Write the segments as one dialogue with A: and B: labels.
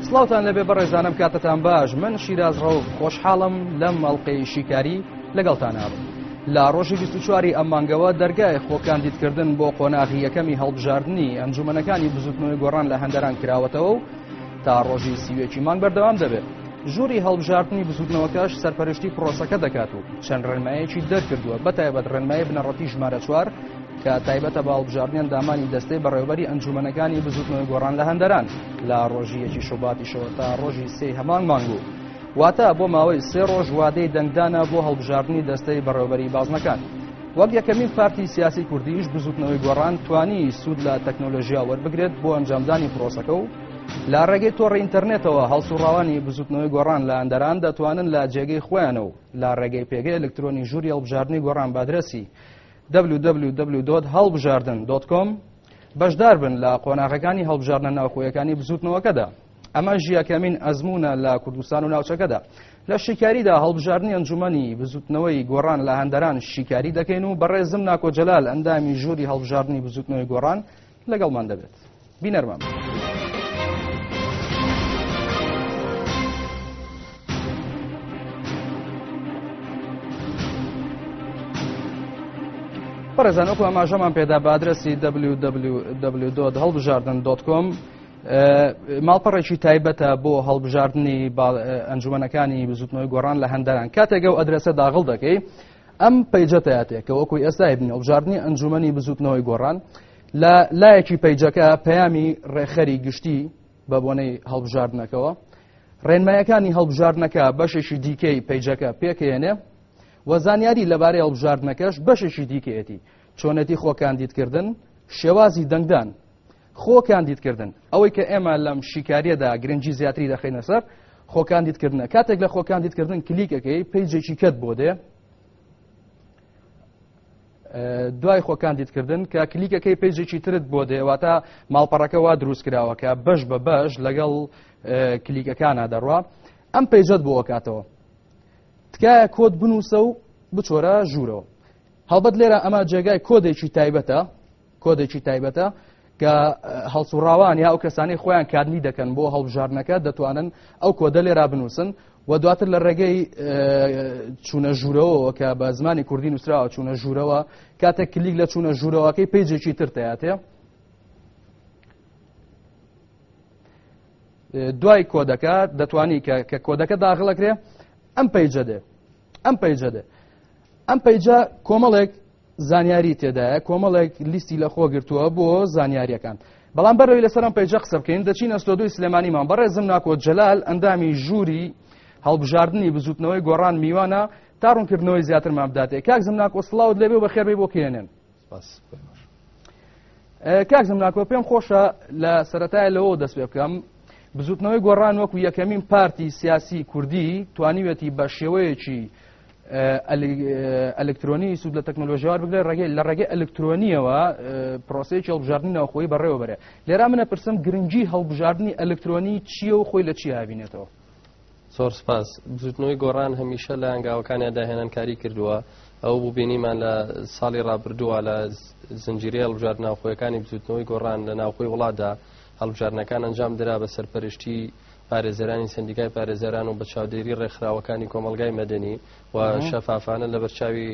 A: سڵاوتان لەبێ بەڕێزانم کاتتان باش من شیراز ڕەو خۆشحاڵم لەم مەڵقەی شیکاری لەگەڵتان هابم. لە ڕۆژی 24 ئەم مانگەوە دەرگای خۆکاندیدکردن بۆ قۆناغی یەکەمی هەڵبژاردننی ئەنجومەنەکانی بزوتنەوەی گۆڕان لە هەندەران کراوەتەوە و تا ڕۆژی سیوێکی مانگ بەردەوام دەبێت. ژووری هەڵبژاردننی بزوتنەوەکەش سەرپەرشتی پرۆسەکە دەکات و چەند ڕێنمایەکی دەرکردووە بەتایبەت ڕێنمای بنەڕەتی ژمارە 4 کە تایبەتە بە هەڵبژاردنیان دامانی دەستەی بەڕێوەبەری ئەنجومەنەکانی بزوتنەوەی گۆڕان لە هەندەران لە ڕۆژی 1 شوباتیشەوە تا ڕۆژی 3 هەمان مانگوو. واتە بۆ ماوەی 3 ڕۆژ وادەی دەنگدانە بۆ هەڵبژاردننی دەستەی بەڕێوەبەری بازنەکان. وەک یەکەمین پارتی سیاسی کوردیش بزوتنەوەی گۆڕان توانی سوود لە تەکنۆلۆژیا وەربگرێت بۆ ئەنجامدانی پرۆسەکە و لە ڕێگەی تۆڕی ئینتەرنێتەوە هەڵسوڕاوانی بزوتنەوەی گۆڕان لە ئەندەران دەتوانن لە جێگەی خۆیانەوە لە ڕێگەی پێگەی ئەلکترۆنی ژووری هەڵبژاردننی گۆڕان بادرسی www.halbjarden.com بەشدار بن لە قۆناغەکانی هەڵبژاردنە ناوخۆیەکانی بزوتنەوەکەدا. ئەمە یەکەمین ئەزمونە لە کوردستان و ناوچەکەدا. لە شیکاریدا هەڵبژاردننی ئەنجومەنی بزوتنەوەی گۆڕان لە هەندەران شیکاری دەکەین و بەڕێزم ناکۆ جەلال ئەندامی ژووری هەڵبژاردننی بزوتنەوەی گۆڕان لەگەڵمان دەبێت. بینەرمان. بەڕێزانەوەکو ئاماژەمان پێدا بە ئادرەسی www.halbjarden.com ماڵپەڕێکی تایبەتە بۆ هەڵبژاردننی ئەنجومەنەکانی بزوتنەوەی گۆڕان لە هەندەران. کاتێکە و ئەدرەسە داغڵ دەکەی ئەم پیجەتەیەتێک کە وەکوی ئێستا بینی هەڵبژاردننی ئەنجومەنی بزوتنەوەی گۆڕان لە لایەکی پیجەکە پەیامی ڕێخەری گشتی بە بۆنەی هەڵبژاردنەکەەوە ڕێنمایەکانی هەڵبژاردنەکە بەشێکی دیکەی پیجەکە پێکێنێ و زانیاری لەبارەی هەڵبژاردنەکەش بەشێکی دیکەیەتی چۆنەتی خۆکاندیدکردن شێوازی دەنگدان خۆکاندیدکردن ئەوەی کە ئێمە لەم شیکاریەدا گرنگی زیاتری دەخینە سەر خۆکاندیدکردنە. کاتێک لە خۆکاندیدکردن کلیکەکەی پیجێکی کەت بۆ دێ دوای خۆکاندیدکردن کە کلیکەکەی پیجێکی ترت بۆ دێواتە ماڵپەڕەکە وا دروست کراوەکە بەش بە بەش لەگەڵ کلیکەکانە دەڕوا ئەم پیجەت بۆ وەکاتەوە تکایە کۆد بنووسە و بچۆرە ژوورەوە. هەڵبەت لێرە ئەمە جێگای کۆدێکی تایبەتە کە هەڵسوڕاوان یا ئەو کەسانی خۆیان کارنی دەکەن بۆ هەڵبژاردنەکە دەتوانن ئەو کۆدە لێرا بنووسن و دواتر لە ڕێگەی چوونە ژوورەوە کە بە زمانی کوردی نووسراوە چوونە ژوورەوە کاتێک کلیک لە چوونە ژوورەوەکەی پیجێکی تر تەیاتێ دوای کۆدەکە دەتوانی کە کۆدەکە داخڵەکرێ ئەم پیجە کۆمەڵێک زانیاری تێدایە کۆمەڵێک لیستی لە خۆ گرتووە بۆ زانیاریەکان. بەڵام بەرەوەی لەسەر ئەم پیجە قسە بکەین دەچینە ستۆدیۆی سلێمانیمان. بەڕێزم ناکۆ جەلال ئەندامی ژووری هەڵبژاردننی بزوتنەوەی گۆڕان میوانە تا ڕوونکردنەوەی زیاترمان بداتێ. کاکزم ناکۆ سڵاوت لەبێ و بەخێربێ بۆ کێنێن. کاکزم ناکۆ پێم خۆشە لە سەرەتایە لەوە دەست پێ بکەم بزوتنەوەی گۆڕان وەکو یەکەمین پارتی سیاسی کوردی توانیوێتی بە شێوەیەکی ئەلکترۆنی سوود لە تەکنۆلۆژیاوار بگرێت لە ڕێگەی ئەلکترۆنیەوە پرۆسەیەکی هەڵبژاردننی ناوخۆیی بەڕێوە بەرێ. لێرا منە پرسم گرنگی هەڵبژاردننی ئەلکترۆنی چییە و خۆی لە چی هاوینێتەوە؟
B: زۆر سپاس. بزوتنەوەی گۆڕان هەمیشە لە هەنگاوەکانیان داهێنانکاری کردووە. ئەو بوو بینیمان لە ساڵی ڕابردووە لە زنجیرەی هەڵبژاردن ناوخۆیەکانی بزوتنەوەی گۆڕان لە ناوخۆی وڵاتدا هەڵبژاردنەکان ئەنجام درا بە سەرپەرشتی پارێزەرانی سندیکای پارێزەران و بە چاودێری ڕێکخراوەکانی کۆمەلگای مەدەنی و شەفافانە لە بەرچاوی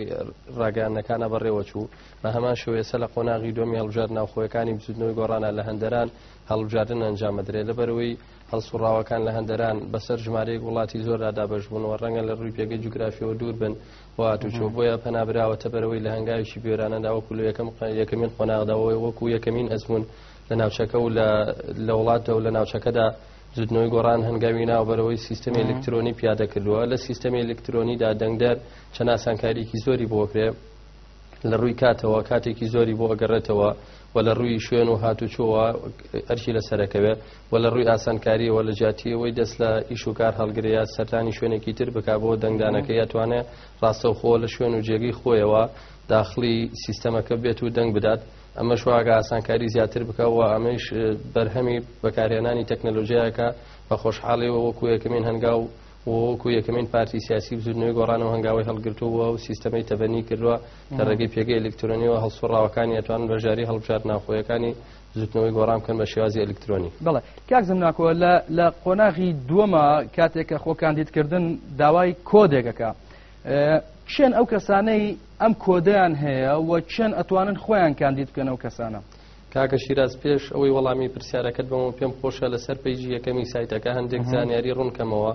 B: ڕاگەیاندنەکانە بەڕێوەچوو. بە هەمان شێوەیە لە قۆناغی دومی هەڵبژاردن ناوخۆیەکانی بزوتنەوەی گۆڕانە لە هەندەران هەڵبژاردن ئەنجامەدرێت لەبەرەوەی هەڵسوڕاوەکان لە هەندەران بەسەر ژمارەیەک وڵاتی زۆردا دابەش بوون و ڕەنگە لە ڕووی پێگەی جوگرافیەوە دوور بن و هاتوچۆ بۆیە پەنابراوەتە بەرەوەی لە هەنگاوێکی بێرانەدا وەکو لە یەکەمین قۆناغداەوەی وەکو یەکەمین ئەزمون لە ناوچەکە و لە وڵاتەوە لە ناوچەکەدا بزوتنەوەی گۆڕان هەنگاوی ناوبەرەوەی سیستەمی ئەلکترۆنی پیادە کردووە. لە سیستەمی ئەلکترۆنیدا دەنگدەر چەند ئاسانکاریکی زۆری بۆ کرێ لە ڕووی کاتەوە کاتێکی زۆری بۆ ئەگەڕێتەوە و لە ڕووی شوێن و هاتوچۆوە ئەرکی لەسەرەکەوێت و لە ڕووی ئاسانکاریەوە لە جیاتیەوەی دەست لە ئیش و کار هەڵگرەیە سەردانی شوێنێکی تر بک بۆ دەنگدانەکە یاتوانێت ڕاستەوخۆ لە شوێن و جێگەی خۆیەوە داخلی سیستەمەکە بێت و دەنگ بدات. ئەمە شواگە ئاسانکاری زیاتر بکەوە ئەمەش بەرهەمی بەکارهێنانی تەکنەلۆژیاکە بە خۆشحاڵیەوە وەکو یەکەمین هەنگاو وەکو یەکەمین پارتی سیاسی بزودنەوەی گۆڕانەوە هەنگاوی هەڵگرتووە و سیستەمەی تەبەنی کردووە لە ڕێگەی پێگەی ئەلکترۆنیەوە هەڵسوڕاوەکانی ئەتوانن بەژاری هەڵبژار ناوخۆیەکانی زودنەوەی گۆڕان بکەن بە شێوازی ئەلکترۆنی.
A: بەڵێ کاک زمناکۆ لە قۆناغی دووەمە کاتێککە خۆکاندیدکردن داوای کۆدێکەکە چێن ئەو کەسانەی ئەم کۆدەیان هەیە و چێن ئەتوانن خۆیان کاندید بکەن ئەو کەسانە.
B: کاکە شیراز پێش ئەوەی وەڵامی پرسیارەکەت بەمە پێم خۆشە لەسەر پەیجی یەکەمی سایتەکە هەندێک زانیاری ڕوونکەمەوە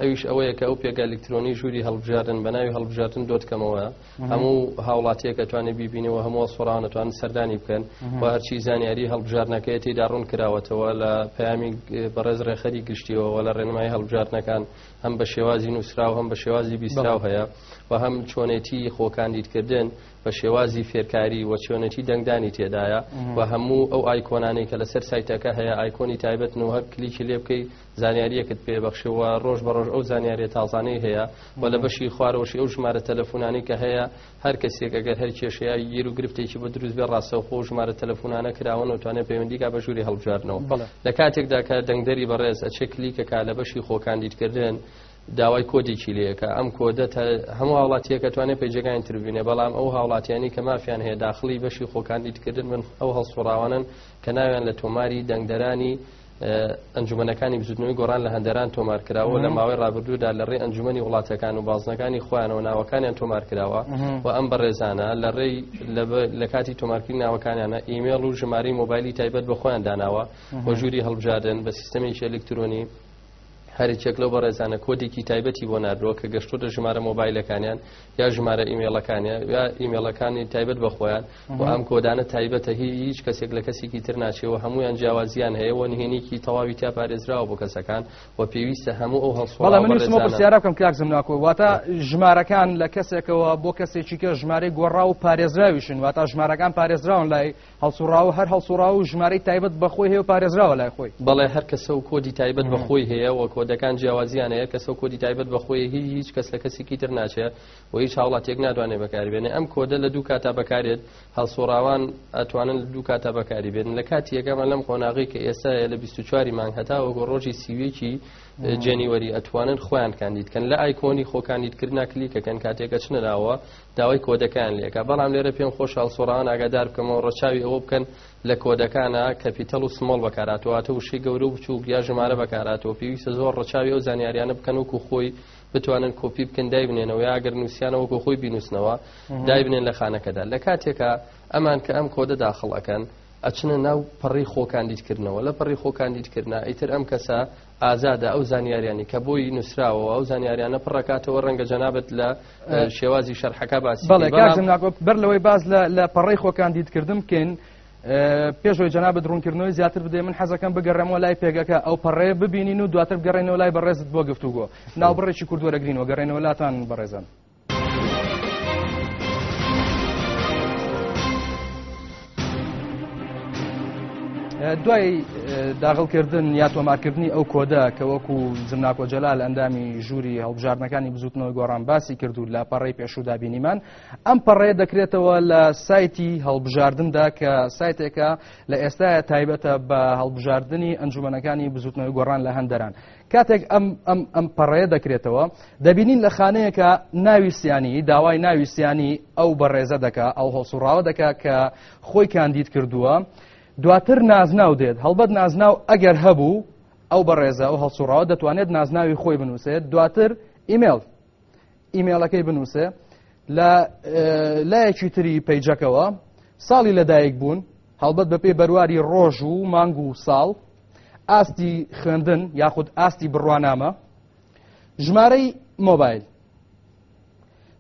B: ئەویش ئەوەیە کە ئەو پێگە ئەلکترۆنی ژووری هەڵبژاردن بە ناوی هەڵبژاردن دۆتکەمەوە هەموو هاوڵاتیەک ئەتوانێت بیبینەوە هەموو سۆڕان ئەتوانن سەردانی بکەن و هەرچی زانیاری هەڵبژاردنەکەی تێدا ڕوون کراوەتەوە لە پەیامی بەڕێز ڕێخەری گشتیەوە لە ڕێنمای هەڵبژاردنەکان هەم بە شێوازی نووسرا و هەم بە شێوازی بیستراو هەیە و هەم چۆنێتی خۆکاندیدکردن بە شێوازی فێرکاری و چۆنێتی دەنگدانی تێدایە و هەموو ئەو ئایکۆنانەی کە لەسەر سایتەکە هەیە ئایکۆنی تایبەتنەوە هەر کلیکی لێ بکەی زانیاریەکەت پێبەخشەوە ڕۆژ بە ڕۆژ ئەو زانیاریە تازانەی هەیە و لە بەشی خوارەوەشی ئەو ژمارە تەلەفۆنانی کە هەیە هەر کەسێک ئەگەر هەر کێشەیە گیر و گرفتێکی بە دروست بێ ڕاستەوخۆ و ژمارە تەلەفۆنانە کراون و توانێت پەیوەندیکا بە ژووری هەڵبژاردنەوە لە کاتێکدا کە دەنگدەری بەڕێز ئەچێ کلیکەکە لە بەشی خۆکاندیدکردن داوای کۆدێکی لەیەکە ئەم کۆدە هەموو هاوڵاتیەکە توانێت پێیجەکان ئینترڤینێ بەڵام ئەو هاوڵاتیانی کە مافیان هەیە داخلی بەشی خۆکاندیدکردن من ئەو هەڵسوڕاوانن کە ناویان لە تۆماری دەنگدەرانی ئەنجومەنەکانی بزودنەوەی گۆڕان لە هەندێران تۆمار کراوە لە ماوەی ڕابردوودا لە ڕێی ئەنجومەنی وڵاتەکان و بازنەکانی خۆیانەوە ناوەکانیان تۆمار کراوە و ئەم بەڕێزانە لە ڕێی لە کاتی تۆمارکردنی ناوەکانیانە ئیمێڵ و ژمارەی مۆبایلی تایبەت بە خۆیان داناوە بۆ ژووری هەڵبژاردن بە سیستەمێکی ئەلکترۆنی هەرێکێک لەو بەڕێزانە کۆدێکی تایبەتی بۆ نردووە کە گەشتۆ لە ژمارە مۆبایلەکانیان یا ژمارە ئیمێڵەکانیان یا ئیمێڵەکانی تایبەت بەخۆیان و ئەم کۆدانە تایبەتە هیچ کەسێک لە کەسێکی تر ناچێەوە هەمویان جیاوازیان هەیە و نهێنێکی تەواوی تا پارێزراوە بۆ کەسەکان و پێویستە هەموو ئەو هەڵسوڵ
A: من پرسیارە بکەم کاک زمناکۆ واتە ژمارەکان لە کەسێکەوە بۆ کەسێکی کە ژمارەی گۆڕا و پارێزراویشن واتە ژمارەکان پارێزراون لای هەڵسوڕاو هەر هەڵسوڕاو و ژمارەی تایبەت بەخۆی هەیە و پارێزراوە لای خۆی
B: بەڵێ هەر کەسە و کۆدی تایبەت بەخۆی هەیە و کۆدەکان جیاوازیان هەیە کەسە و کۆدی تایبەت بەخۆی هیچ کەس لە کەسێکی تر ناچێت و هیچ هاوڵاتێک ناتوانێت بەکاربێنێ ئەم کۆدە لە دوو کاتا بەکارێت هەڵسوڕاوان ئەتوانن لە دوو کاتا بەکاری بێنن لە کاتی یەکەمە لەم قۆناغی کە ئێستا لە 24 مانگ هەتا وەکو ڕۆژی سیوێکی جەنیوەری ئەتوانن خۆیان کاندیدکەن لە ئایکۆنی خۆکاندیدکردنا کلیکەکەن کاتێکە چنەداوە داوای کۆدەکان لێکە بەڵام لێرە پێم خۆش هەڵسوڕاوان ئاگادار بکەمەوە ڕەچاوی ئەوە بکەن لە کۆدەکانە کەپیتەڵ و سمۆڵ بەکاراتەوە وشەی گەورە و بچووک یا ژمارە بەکاراتەوە پێویستە زۆر ڕەچاوی ئەو زانیاریانە بکەن وەکو خۆی بتوانن کۆپی بکەن دایبنێنەوە یا ئەگەر نووسیانە وەکو خۆی بینوسنەوە دایبنێن لە خانەکەدا لە کاتێکە ئەمان کە ئەم کۆدە داخڵەکەن ئەچنە ناو پەڕی خۆکاندیدکردنەوە لە پەڕی خۆکاندیدکردنا ئیتر ئەم کەسە ئازادە ئەو زانیاریانی کە بۆی نووسراوە ئەو زانیاریانە پڕەکاتەوە ڕەنگە جەنابەت لە شێوازی شەرحەکە باسی
A: بەر لەوەی باز لە پەڕی خۆکاندیدکردن بکەین پێشەوەی جەنابەت ڕوونکردنەوەی زیاتر بدێ من حەزەکەم بگەڕێمەوە لای پێگەکە ئەو پەڕێ ببینین و دواتر بگەڕێنەوە لای بەڕێزت بۆ گفتوگۆ ناوبڕێکی کوردوەرەگرینەوە گەڕێنەوە لاتان بەڕێزان. دوای داغڵکردن یا تۆمارکردنی ئەو کۆدە کە وەکو زمناکۆ جەلال ئەندامی ژووری هەڵبژاردنەکانی بزوتنەوەی گۆڕان باسی کردو لە پەڕەی پێشودا بینیمان ئەم پەڕەیە دەکرێتەوە لە سایتی هەڵبژاردندا کە سایتێکە لە ئێستاە تایبەتە بە هەڵبژاردننی ئەنجومەنەکانی بزوتنەوەی گۆڕان لە هەندەران کاتێک ئەم پەڕەیە دەکرێتەوە دەبینین لە خانەیەکە ناویستیانی داوای ناویستیانی ئەو بەڕێزە دەکا ئەو هەڵسوڕاوە دەکا کە خۆی کاندید کردووە دواتر نازناو دێت هەڵبەت نازناو ئەگەر هەبوو ئەو بەڕێزە ئەو هەڵسوڕاوە دەتوانێت نازناوی خۆی بنووسێت دواتر ئیمێڵەکەی بنووسێ لە لایەکی تری پەیجەکەوە ساڵی لەدایک بوون هەڵبەت بەپێی بەرواری ڕۆژ و مانگ و ساڵ ئاستی خوێندن یاخود ئاستی بڕوانامە ژمارەی مۆبایل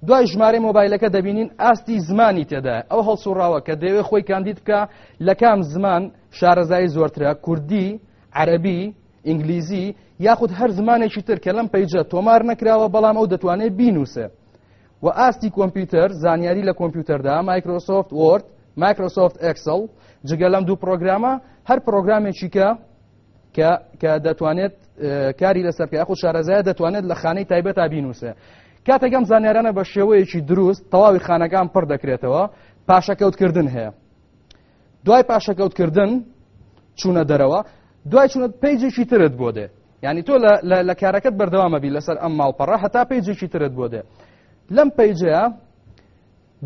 A: دوای ژمارەی مۆبایلەکە دەبینین ئاستی زمانی تێدا ئەو هەڵسوڕاوە کە دەوێت خۆی کاندید بکە لە کام زمان شارەزایی زۆرترە کوردی عەرەبی ئینگلیزی یاخود هەر زمانێکی تر کە لەم پەیجە تۆمار نەکراوە بەڵام ئەو دەتوانێت بینووسێ و ئاستی کۆمپیوتەر زانیاری لە کۆمپیوتەردا مایکرۆسۆفت وۆرد مایکرۆسۆفت ئەکسڵ جگە لەم دوو پرۆگرامە هەر پرۆگرامێکی کە دەتوانێت کاری لەسەر کە یاخود شارەزایە دەتوانێت لە خانەی تایبەت تا بینووسێ کاتێکم زانیارانە بە شێوەیەکی دروست تەواوی خانەکان پڕ دەکرێتەوە پاشەکەوتکردن هەیە دوای پاشەکەوتکردن چوونە دەرەوە دوای چوونە پەیجێکی ترت بۆ دێ یعنی تۆ لە کارەکەت بەردەوامە بی لەسەر ئەم ماڵپەڕە هەتا پێیجێکی ترت بۆ دێ لەم پەیجەیە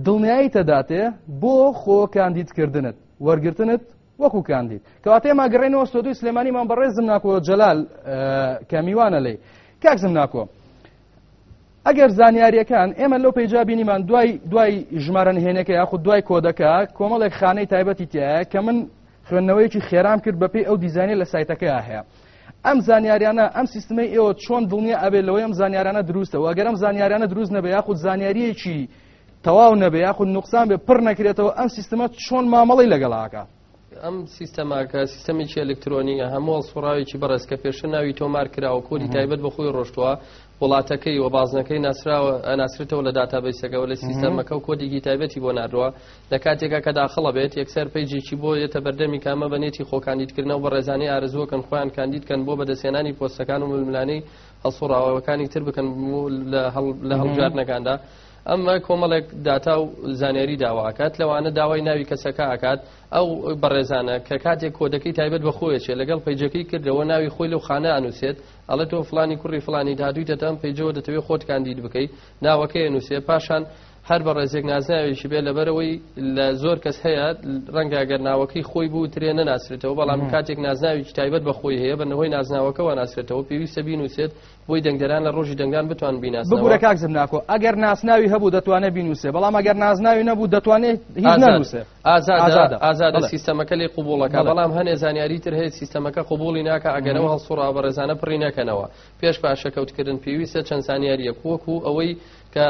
A: دڵنیایی تەداتێ بۆ خۆ کاندیدکردنت وەرگرتنت وەکو کاندید کەواتە ئێمە گەڕێنەوە ستۆدیۆی سلێمانیمان بەڕێز زمناکۆ جەلال کە میوانە لێی کاک زمناکۆ ئەگەر زانیاریەکان ئێمە لەو پەیجا بینیمان دوای ژمارە نهێنەکە یاخود دوای کۆدەکە کۆمەڵێک خانەی تایبەتی تایە کە من خوێندنەوەیەکی خێرام کرد بەپێی ئەو دیزاینی لە سایتەکەیە هەیە ئەم زانیاریانە ئەم سیستمەی ئێوە چۆن دڵنیە ئەبێت لەوەی ئەم زانیارانە دروستە و ئەگەر ئەم زانیارانە دروست نەبێ یاخود زانیاریەکی تەواو نەبێ یاخود نوقسان بێ پڕ نەکرێتەوە ئەم سیستمە چۆن مامەڵی لەگەڵاکە
B: ئەم سیستەماکە سیستەمێکی ئەلکترۆنیە هەموو سوڕاوێکی بەڕێز کە پێشتر ناوی تۆمار کراوە کۆدی تایبەت بە خۆی ڕۆشتووە وڵاتەکەی و بازنەکەی ناسرێتەوە لە داتابیسەکەەوە لە سیستەمەکە و کۆدێکی تایبەتی بۆ ناردووە لە کاتێکا کە داخڵە بێت یەکسەر پەیجێکی بۆ یەتە بەردەمی کامە بەنێتی خۆکاندیدکردنەوە بە ڕێزانەی ئارزووەکەن خۆیان کاندیدکەن بۆ بەدەستێنانی پۆستەکان و ململانەی هەڵسوڕاوەکانی تر بکەن لە هەڵبژاردنەکاندا ئەمە کۆمەڵێک داتا و زانیاری داواکات لەوانە داوای ناوی کەسەکە ئاکات ئەو بەڕێزانە کە کاتێک کۆدەکەی تایبەت بە خۆیەچێ لەگەڵ پەیجەکەی کردەوە ناوی خۆی لەو خانە ئەنووسێت ئەڵێ تۆ فلانی کوڕی فلانی دادوویتە ئەم پەیجەوە دەتەوێت خۆت کاندید بکەیت ناوەکەی ئەنووسێ پاشان هەر بە ڕێزێک نازناوێکی بێ لەبەرەوەی لە زۆر کەس هەیە ڕەنگە ئەگەر ناوەکەی خۆی بوو ترێ نەناسرێتەوە بەڵام کاتێک نازناوێکی تایبەت بە خۆی هەیە بەنەوەی نازناوەکەەوە ناسرێتەوە پێویستە بینوسێت بۆی دەنگدەران لە ڕۆژی دەنگدان بتوان بیناسنەوە
A: ببوورە کاک زمناکۆ ئەگەر ناسناوی هەبوو دەتوانێت بینوسێ بەڵام ئەگەر نازناوی نەبوو دەتوانێت هیچ نەنووسێ
B: ئازادە سیستەمەکە لێ قوبوڵەکە بەڵام هەنێ زانیاری تر هەیە سیستەمەکە قوبوڵی ناکە ئەگەرەوە هەڵسوڕا بە ڕێزانە پڕی نەکەنەوە پێش پاشەکەوتکردن پێویستە چەند زانیاریە وەکو ئەوەی کە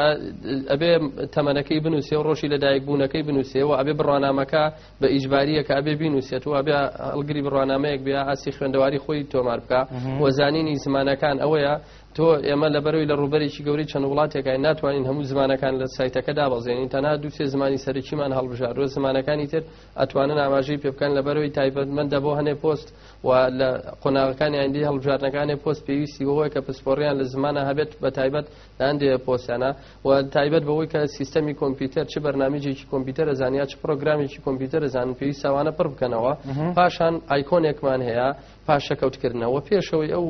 B: ئەبێ تەمەنەکەی بنووسێ و ڕۆژی لەدایک بوونەکەی بنووسێەوە ئەبێ بڕوانامەکە بە ئیجباریە کە ئەبێ بینوسێت و ئەبێ هەڵگری بڕوانامەیەک بێ ئاسی خوێندەواری خۆی تۆمار بکە وەزانینی زمانەکان ئەوەیە تۆ ئێمە لەبەرەوەی لە ڕوبەرێکی گەورەی چەند وڵاتێکای ناتوانین هەموو زمانەکان لە سایتەکە دابەزێنین تەنها دووسێ زمانی سەرەکیمان هەڵبژاردووە زمانەکانی تر ئەتوانن ئاماژەی پێ بکەن لەبەرەوەی تایبەتمەندە بۆ هەنێ پۆست و لە قۆناغەکانی ئایندەی هەڵبژاردنەکانی پۆست پێویستی بەوەی کە پسپۆڕیان لە زمانە هەبێت بە تایبەت لە هەندێک پۆستیانە و تایبەت بەوەی کە سیستەمی کۆمپیوتەر چ بەرنامەیەکی کۆمپیوتەرە زانیا چ پرۆگرامێکی کۆمپیوتەرە زانن پێویستە ئەوانە پڕ بکەنەوە پاشان ئایکۆنێکمان هەیە پاشەکەوتکردنەوە پێشەوەی ئەو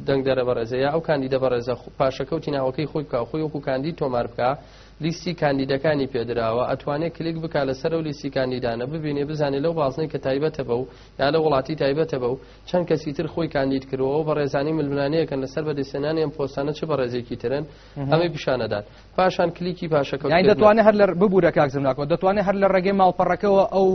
B: دەنگدەرە بەڕێزەیە ئەو کاندیدە بەڕێزە پاشەکەوتی ناوەکەی خۆی بکە خۆی وەکو کاندید تۆمار بکە لیستی کاندیدەکانی پێدراوە ئەتوانێت کلیک بکە لەسەر ئەو لیستی کاندیدانە ببینێ بزانێ لەو بازنەی کە تایبەتە بە و یا لە وڵاتی تایبەتە بە و چەند کەسی تر خۆی کاندید کردەوە و بەڕێزانی ململانەیەکەن لەسەر بەدەستێنانی ئەم پۆستانە چ بەڕێزێکی ترن ئەمەی پیشانەدات پاشان کلیکی پاشەکەوت
A: یعنی دەتوانێت هەر لە ببوورە کاک زمناکۆ دەتوانێت هەر لە ڕێگەی ماڵپەڕەکەەوە ئەو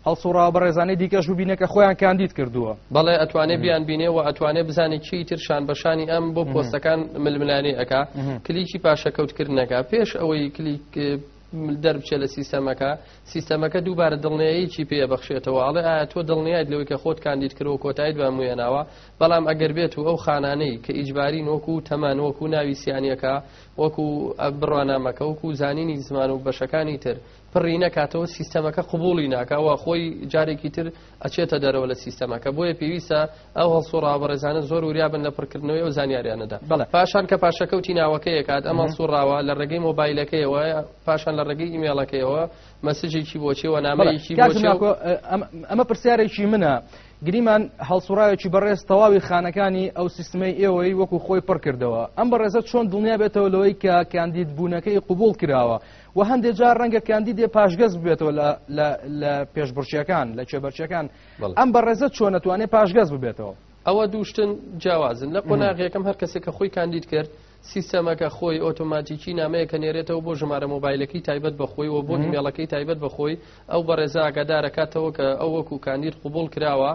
A: هەڵسوڕا بە ڕێزانەی دیکەش ببینێکە خۆیان کاندید کردووە
B: بەڵێ ئەتوانێت بیان بینێ و ئەتوانێت بزانێت چی تر شان بەشانی ئەم بۆ پۆستەکان ململانی ئەکا کلیکی پاشەکەوتکردنەکە پێش ئەوەی کلیک دەربچێت لە سیستەمەکە دووبارە دڵنیاییی پێبەخشێتەوە ئاڵێ ئایا تۆ دڵنیایت لەوەی کە خۆت کاندید کردەوە کۆتاییت بەموێناوە بەڵام ئەگەر بێت و ئەو خانانەی کە ئیجبارین وەکو تەمان وەکو ناوی سیانیەکە وەکو بڕوانامەکە وەکو زانینی زمان و بەشەکانی تر پڕی نەکاتەوە سیستەمەکە قبوڵی ناکەوە خۆی جارێکی تر ئەچێتە دەرەوە لە سیستەمەکە بۆیە پێویستە ئەو هەڵسوڕا بەڕێزانە زۆر وریابن لە پڕکردنەوەی ئەو زانیاریانەدا پاشان کە پاشەکەوتی ناوەکەی کات ئەمە سوڕاوە لە ڕێگەی مۆبایلەکەیەوە پاشان لە ڕێگەی ئیمێڵەکەیەوە مەسجێکی بۆچێەوە نامەیەکی
A: ئەمە پرسیارێکی منە گریمان هەڵسوڕایەکی بەڕێز تەواوی خانەکانی ئەو سیستمەی ئێوەی وەکو خۆی پڕ کردەوە ئەم بەڕێزە چۆن دڵنیا بێتەوە لەوەی کە کاندید بوونەکەی قبول کراوە و هەندێک جار ڕەنگە کاندیدێ پاشگەز ببێتەوە لە پێشبڕچیەکان لە چێبەرچیەکان ئەم بەڕێزە چۆن نەتوانێت پاشگەز ببێتەوە
B: ئەوە دووشتن جیاوازن لە قۆناغیەکەم هەر کەسێک کە خۆی کاندید کرد سیستەمەکە خۆی ئۆتۆماتیکی نامەیەکە نێرێتەوە بۆ ژمارە مۆبایلەکەی تایبەت بەخۆی و بۆ ئیمێڵەکەی تایبەت بەخۆی ئەو بەڕێزە ئاگادارەکاتەوە کە ئەو وەکو کاندید قبول کراوە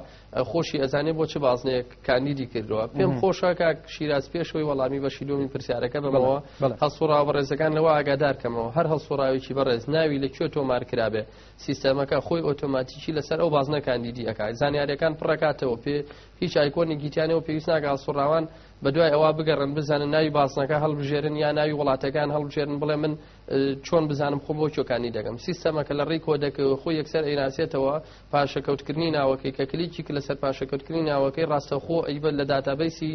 B: خۆشی ئەزانێ بۆ چ بازنەیە کاندیدی کردەوە پێم خۆشە کە شیراز پێشەوەی وەڵامی بەشی دومی پرسیارەکە بمەوە هەڵسوڕا بەڕێزەکان لەوە ئاگادارکەمەوە هەر هەڵسوڕاوێکی بەڕێز ناوی لەکوێ تۆمار کرابێ سیستەمەکە خۆی ئۆتۆماتیکی لەسەر ئەو بازنە کاندیدی ئەکات زانیاریەکان پڕەکاتەوە پێ هیچ ئایکۆنی گیتیانەوە پێویست ناکە هەڵسوڕاوان بەدوای ئەوە بگەڕن بزانن ناوی بازنەکە هەڵبژێرن یا ناوی وڵاتەکان هەڵبژێرن بڵێ من چۆن بزانم خۆ بۆ چۆکانی دەگەم سیستەمەکە لە ڕێی کۆدەکە خۆی یەکسەر ئەیناسێتەوە پاشەکەوتکردنی ناوەکەی کە کلیکی لەسەر پاشەکەوتکردنی ناوەکەی ڕاستەخۆ ئەیبەت لە داتابەیسی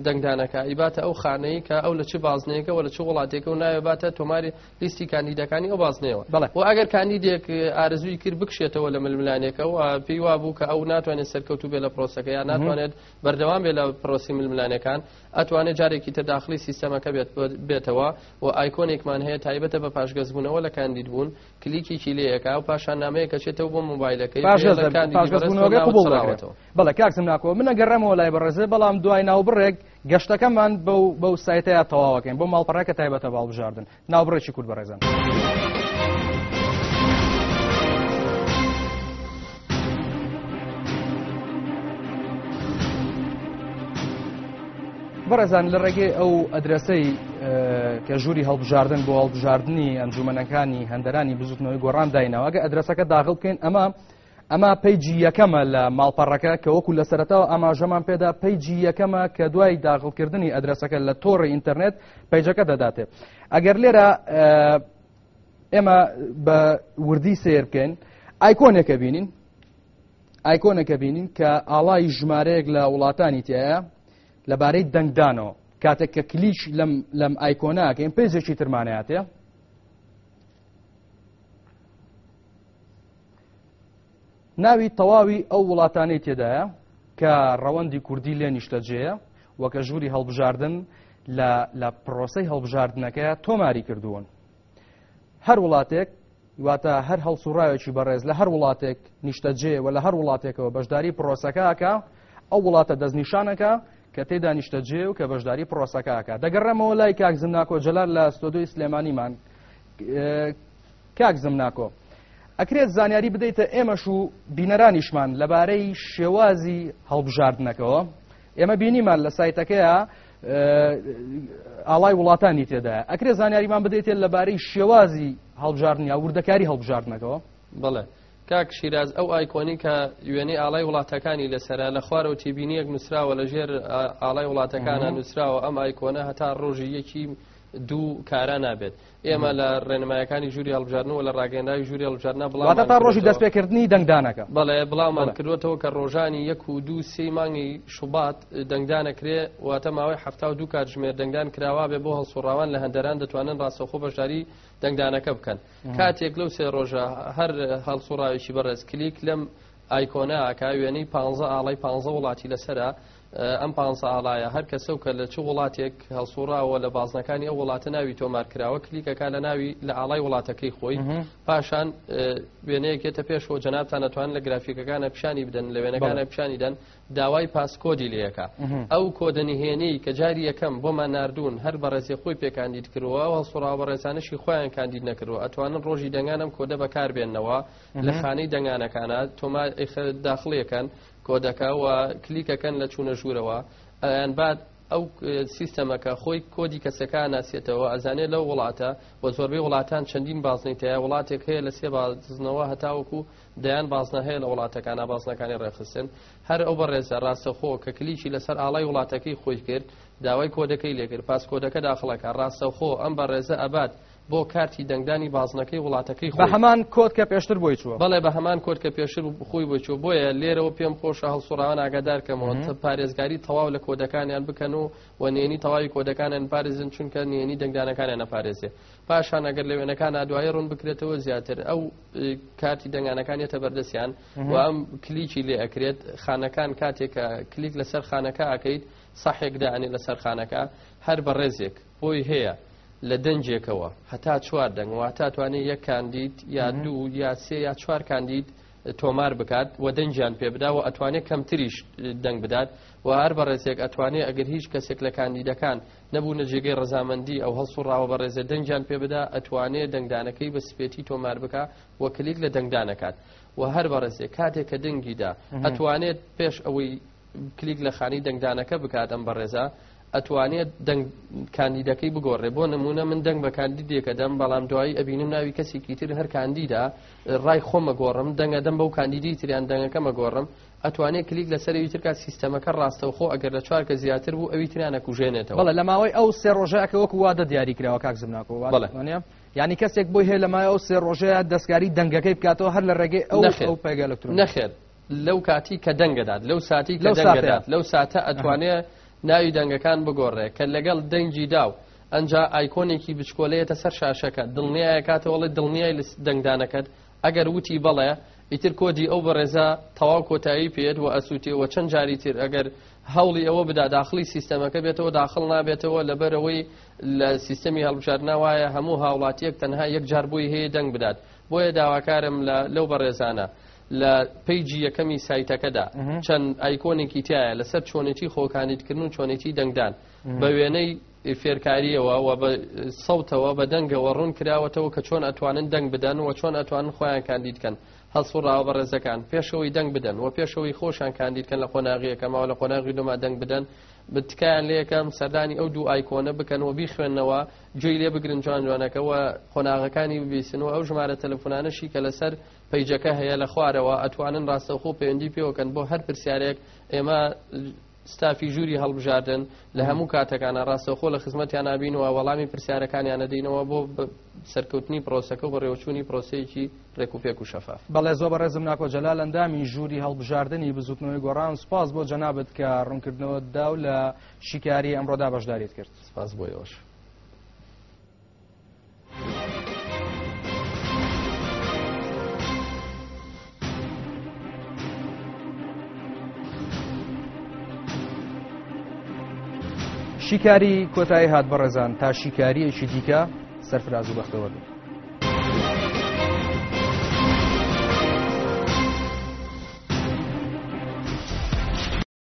B: دەنگدانەکە ئیباتە ئەو خانەی کە ئەو لە چ بازنەیەکە و لە چ وڵاتێکە و ناوێباتە تۆماری لیستی کاندیدەکانی ئەو بازنەوە و ئەگەر کاندیدێک ئارزووی کرد بکشێتەوە لە ململانێکە و پێی وا بوو کە ئەو ناتوانێت سەرکەوتو بێ لە پرۆسەکە یان ناتوانێت بەردەوام بێ لە پرۆسی ململانەکان ئەتوانێت جارێکی تر داخلی سیستەمەکە بێتەوە و ئایکۆنێکمان هەیە تایبەتە بە پاشگەزبوونەوە لە کاندید بوون کلیکی لێیەکە و پاشان نامەیە کەچێتەوە بۆ مۆبایلەکەی
A: بەڵێ کاکسم ناکۆ منە گەڕێمەوە لای بەڕێزێ بەڵام دوای ناوبڕێک گەشتەکەمان بەو سایتەیە تەواوەکەین بۆ ماڵپەڕەکە تایبەتە باڵبژاردن ناوبڕێکی کورد بەڕێزان بەڕێزان لە ڕێگەی ئەو ئەدرەسەی کە ژووری هەڵبژاردن بۆ هەڵبژاردننی ئەنجومەنەکانی هەندەرانی بزوتنەوەی گۆڕان داینەوە ئەگە ئەدرەسەکە داخل بکەین ئەمە پەیجی یەکەمە لە ماڵپەڕەکە کە وەکو لە سەرەتاوە ئاماژەمان پێدا پەیجی یەکەمە کە دوای داخلکردنی ئەدرەسەکە لە تۆڕی ئینتەرنێت پەیجەکە دەداتێت ئەگەر لێرە ئێمە بە وردی سیر بکەین ئایکۆنێکە بینین کە ئاڵای ژمارەیەک لە وڵاتانی تایە لەبارەی دەنگدانەوە کاتێک کە کلیش لەم ئایکۆناکەین پێیجێکی ترمانەیاتێ ناوی تەواوی ئەو وڵاتانەی تێدایە کە ڕەوەندی کوردی لێ نیشتەجێیە وەکە ژووری هەڵبژاردن لە پرۆسەی هەڵبژاردنەکە تۆماری کردوون هەر وڵاتێک واتە هەر هەڵسوڕایەکی بەڕێز لە هەر وڵاتێک نیشتەجێ و لە هەر وڵاتێکەوە بەشداری پرۆسەکەکە ئەو وڵاتە دەستنیشانەکە کە تێدا نیشتەجێ و کە بەشداری پرۆسەکەکە دەگەڕێمەوە لای کاک زمناکۆ جەلال لە ستۆدیۆی سلێمانیمان کاک زمناکۆ ئەکرێت زانیاری بدەیتە ئێمەش و بینەرانیشمان لەبارەی شێوازی هەڵبژاردنەکەەوە ئێمە بینیمان لە سایتەکەیە ئاڵای وڵاتانی تێدایە ئەکرێت زانیاریمان بدەیتێت لەبارەی شێوازی هەڵبژاردن یا وردەکاری هەڵبژاردنەکەەوە
B: بڵێ کاک شیراز ئەو ئایکۆنی کە وێنەی ئاڵای وڵاتەکانی لەسەرە لە خوارەوە تێبینیەک نووسراوە لە ژێر ئاڵای وڵاتەکانە نووسراوە ئەم ئایکۆنە هەتا ڕۆژی یەکی دوو کارە نابێت ئێمە لە ڕێنمایەکانی ژووری هەڵبژاردنەوە لە ڕاگەنداوی ژووری هەڵبژاردنە
A: بڵاواتە تا ڕۆژی دەستپێکردنی دەنگدانەکە
B: بەڵێ بڵاومان کردوێتەوە کە ڕۆژانی 1 و 2 3 مانگی شوبات دەنگدانەکرێ واتە ماوەی 72 کاتژمێر دەنگدان کراوا بێ بۆ هەڵسوڕاوان لە هەندەران دەتوانن ڕاستەوخۆ بەشداری دەنگدانەکە بکەن کاتێک لەو سێ ڕۆژە هەر هەڵسوڕاوێکی بەڕێز کلیک لەم ئایکۆنە ئاکا وێنەی 15 ئاڵای 15 وڵاتی لەسەرە ئەم 15 ئاڵایە هەر کەسە کە لە چ وڵاتێک هەڵسوڕاوە لە بازنەکانی ئەو وڵاتە ناوی تۆمارکراوە کلیکەکە لە ناوی لە ئاڵای وڵاتەکەی خۆی پاشان وێنەیەکێتە پێشەوە جەنابتان دەتوانن لە گرافیکەکانە پیشانی بدەن لە وێنەکانە پیشانیدەن داوای پاسکۆدی لێەکە ئەو کۆدەنیهێنەی کە جاری یەکەم بۆمان ناردوون هەر بەڕێزی خۆی پێکاندید کردووە و هەڵسوڕاوە بەڕێزانشی خۆیان کاندید نەکردووە ئەتوانن ڕۆژی دەنگانم کۆدە بەکاربێننەوە لە خانەی دەنگانەکانە تۆمار داخڵیەکەن کۆدەکە و کلیکەکەن لە چوونە ژوورەوە ئەیان بعد ئەو سیستەمەکە خۆی کۆدی کەسەکە ناسێتەوە ئەزانێت لەو وڵاتە و زۆربەی وڵاتان چەندین بازنەی تەیە وڵاتێک هەیە لە سێ بازنەوە هەتاوەکو دەیان بازنە هەیە لە وڵاتەکانە بازنەکانی ڕێخستن هەر ئەو بەڕێزە ڕاستەخۆ کە کلیکی لەسەر ئاڵای وڵاتەکەی خۆی کرد داوای کۆدەکەی لێکرد پاس کۆدەکە داخڵەکە ڕاستەخۆ ئەم بەڕێزە ئەبات بۆ کارتی دەنگدانی بازنەکەی وڵاتەکەی
A: بە هەمان کۆد کە پێشتر بۆی چووە
B: بەڵێ بە هەمان کۆد کە پێشتر خۆی بۆی چوە بۆیە لێرەوە پێم خۆشە هەڵسوڕاوان ئاگادارکەمەوە پارێزگاری تەواو لە کۆدەکانیان بکەن و نێنی تەواوی کۆدەکانیان پارێزن چونکە نێنی دەنگدانەکانیان نەپارێزێ پاشان ئەگەر لەوێنەکان دوایە ڕوون بکرێتەوە زیاتر ئەو کارتی دەنگانەکانیێتە بەردەستیان و ئەم کلیکی لێ ئەکرێت خانەکان کاتێکە کلیک لەسەر خانەکە ئەکەیت سەحێک دائنێ لەسەر خانەکە هەر بە ڕێزێک بۆی هەیە لە دەنجێکەوە هەتا 4 دەنگ و هەتا توانێت 1 کاندید یا 2 یا 3 یا 4 کاندید تۆمار بکات و دەنجیان پێ بدا و ئەتوانێت کەمتریش دەنگ بدات و هەر بە ڕێزێک ئەتوانێت ئەگەر هیچ کەسێک لە کاندیدەکان نەبوو نەجێگەی ڕەزامەندی ئەو هەڵسوڕاوە بە ڕێزە دەنجیان پێ بدا ئەتوانێت دەنگدانەکەی بە سپێتی تۆمار بکات و کلیک لە دەنگدانەکات و هەر بە ڕێزێک کاتێک کە دەنگیدا ئەتوانێت پێش ئەوەی کلیک لە خانی دەنگدانەکە بکات ئەم بە ڕێزە ئەتوانێت دەنگ کاندیدەکەی بگۆڕێ بۆ نمونە من دەنگ بە کاندیدێکە دەم بەڵام دوایی ئەبینم ناوی کەسێکی تر هەر کاندیدا ڕای خۆمە گۆڕم دەنگە دەم بەو کاندیدی تریان دەنگەکەمە گۆڕم ئەتوانێت کلیک لەسەروی ترکات سیستەمەکە ڕاستەوخۆ ئەگەر لە 4 کە زیاتر بوو ئەوی تریانە کوژێنێتەوە
A: بەڵێ لە ماوەی ئەو سێ ڕۆژەکە وەکو وادە دیاری کراوە کاک زمناکۆ یعنی کەسێک بۆی هەیە لەمایە ئەو سێ ڕۆژەیە دەستکاری دەنگەکەی بکاتەوە هەر لە ڕێگەی ئەو پێگە ئەلکترۆنیک.
B: نەخێر لەو کاتی کە دەنگەدات لەو ساتی کە دەنگەدات لەو ساتە ئەتوانێت ناوی دەنگەکان بگۆڕێ کە لەگەڵ دەنگی داو ئەنجا ئایکۆنێکی بچکۆلەیەتە سەر شاشەکە دڵنیایە کاتەوەڵێ دڵنیای دەنگدانەکەت ئەگەر وتی بەڵێ ئیتر کۆدی ئەو بەڕێزە تەواو کۆتایی پێت و ئەسووتیەوە چەند جاری تر ئەگەر هەوڵی ئەوە بدا داخلی سیستەمەکە بێتەوە داخل نابێتەوە لەبەرەوەی لە سیستەمی هەڵبژاردنەوە وایە هەموو هاوڵاتیەک تەنها یەک جار بووی هەیە دەنگ بدات. بۆیە داواکارم لەو بەڕێزانە لە پیجی یەکەمی سایتەکەدا چەند ئایکۆنێکی تایە لەسەر چۆنێتی خۆکانیتکردن و چۆنێتی دەنگدان بە وێنەی فێرکاریەوە و بە سەوتەوە بە دەنگەوە ڕوون کراوەتەوە کە چۆن ئەتوانن دەنگ بدەن و چۆن ئەتوانن خۆیان کاندیدکەن هەڵسوڕاوە بە ڕێزەکان پێشەوەی دەنگ بدەن و پێشەوەی خۆشان کاندیدکەن لە قۆناغیەکەمەوە لە قۆناغی دوما دەنگ بدەن بتکایان لە یەکەم سەردانی ئەو دوو ئایکۆنە بکەن و بیخوێنەوە گوێی لێ بگرن جوان جوانەکەەوە قۆناغەکانی ببیستنەوە ئەو ژمارە تەلەفۆنانەشی کە لەسەر پیجەکە هەیە لە خوارەوە ئەتوانن ڕاستەوخۆ پەیوەندی پێوەکەن بۆ هەر پرسیارێک ئێمە ستافی ژووری هەڵبژاردن لە هەموو کاتەکانە ڕاستەوخۆ لە خزمەتیان نابینەوە وەڵامی پرسیارەکانیان نەدەینەوە بۆ سەرکەوتنی پرۆسەکە و بەڕێوەچوونی پرۆسەیەکی ڕێکوپێک و شەفاف.
A: بەڵێ زۆر بەڕێزم ناکۆ جەلال ئەندامی ژووری هەڵبژاردننی بزوتنەوەی گۆڕان سپاس بۆ جەنابەت کە ڕوونکردنەوە دا و لە شیکاری ئەمڕۆدا بەشداریت کرد.
B: سپاس بۆیەوەش.
A: شیکاری کۆتایی هات بەڕێزان تا شیکاریەکی دیکە سەرفراز و بەختەوەر بێت.